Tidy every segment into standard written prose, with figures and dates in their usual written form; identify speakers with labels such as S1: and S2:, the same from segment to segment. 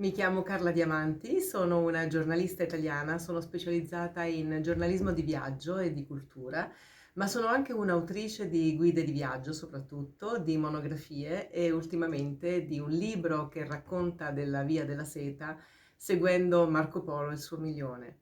S1: Mi chiamo Carla Diamanti, sono una giornalista italiana, sono specializzata in giornalismo di viaggio e di cultura, ma sono anche un'autrice di guide di viaggio, soprattutto di monografie e ultimamente di un libro che racconta della Via della Seta seguendo Marco Polo e il suo milione.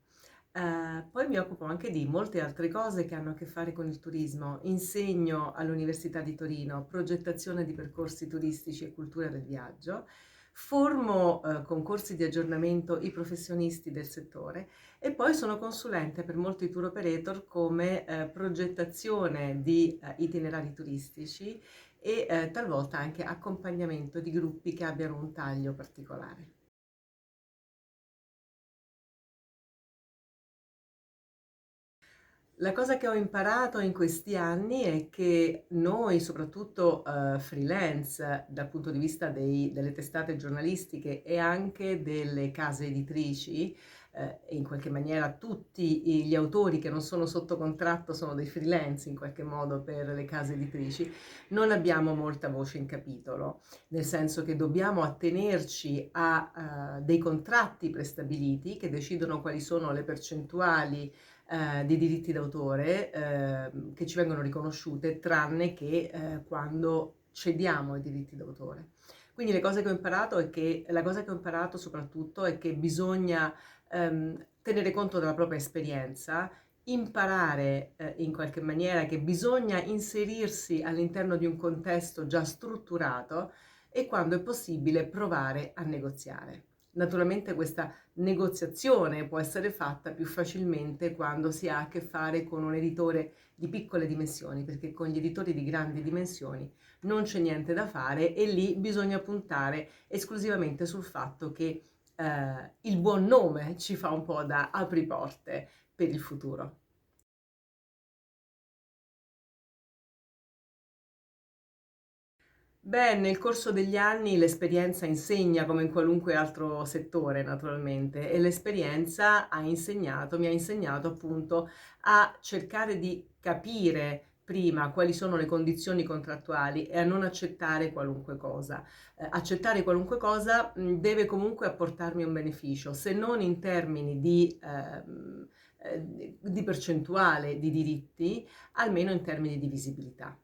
S1: Poi mi occupo anche di molte altre cose che hanno a che fare con il turismo. Insegno all'Università di Torino progettazione di percorsi turistici e cultura del viaggio, formo con corsi di aggiornamento i professionisti del settore e poi sono consulente per molti tour operator come progettazione di itinerari turistici e talvolta anche accompagnamento di gruppi che abbiano un taglio particolare. La cosa che ho imparato in questi anni è che noi, soprattutto freelance, dal punto di vista delle testate giornalistiche e anche delle case editrici, e in qualche maniera tutti gli autori che non sono sotto contratto sono dei freelance in qualche modo per le case editrici, non abbiamo molta voce in capitolo, nel senso che dobbiamo attenerci a dei contratti prestabiliti che decidono quali sono le percentuali di diritti d'autore che ci vengono riconosciute, tranne che quando cediamo i diritti d'autore. Quindi le cose che ho imparato è che, la cosa che ho imparato soprattutto è che bisogna tenere conto della propria esperienza, imparare in qualche maniera che bisogna inserirsi all'interno di un contesto già strutturato e quando è possibile provare a negoziare. Naturalmente questa negoziazione può essere fatta più facilmente quando si ha a che fare con un editore di piccole dimensioni, perché con gli editori di grandi dimensioni non c'è niente da fare e lì bisogna puntare esclusivamente sul fatto che il buon nome ci fa un po' da apriporte per il futuro. Beh, nel corso degli anni l'esperienza insegna come in qualunque altro settore, naturalmente, e l'esperienza mi ha insegnato appunto a cercare di capire prima quali sono le condizioni contrattuali e a non accettare qualunque cosa. Accettare qualunque cosa deve comunque apportarmi un beneficio, se non in termini di percentuale di diritti, almeno in termini di visibilità.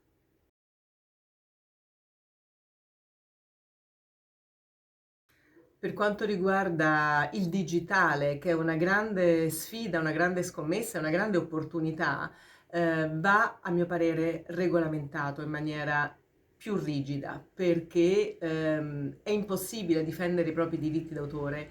S1: Per quanto riguarda il digitale, che è una grande sfida, una grande scommessa, una grande opportunità, va a mio parere regolamentato in maniera più rigida, perché è impossibile difendere i propri diritti d'autore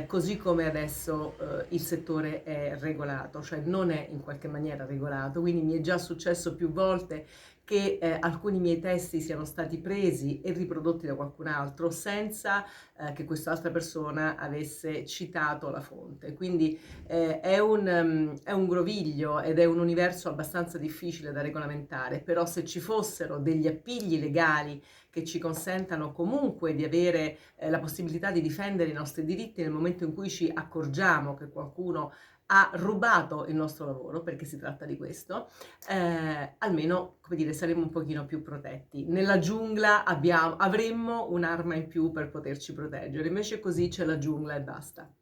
S1: così come adesso il settore è regolato, cioè non è in qualche maniera regolato, quindi mi è già successo più volte che alcuni miei testi siano stati presi e riprodotti da qualcun altro senza che quest'altra persona avesse citato la fonte. Quindi è un groviglio ed è un universo abbastanza difficile da regolamentare, però se ci fossero degli appigli legali che ci consentano comunque di avere la possibilità di difendere i nostri diritti nel momento in cui ci accorgiamo che qualcuno ha rubato il nostro lavoro, perché si tratta di questo, almeno, come dire, saremmo un pochino più protetti. Nella giungla avremmo un'arma in più per poterci proteggere, invece così c'è la giungla e basta.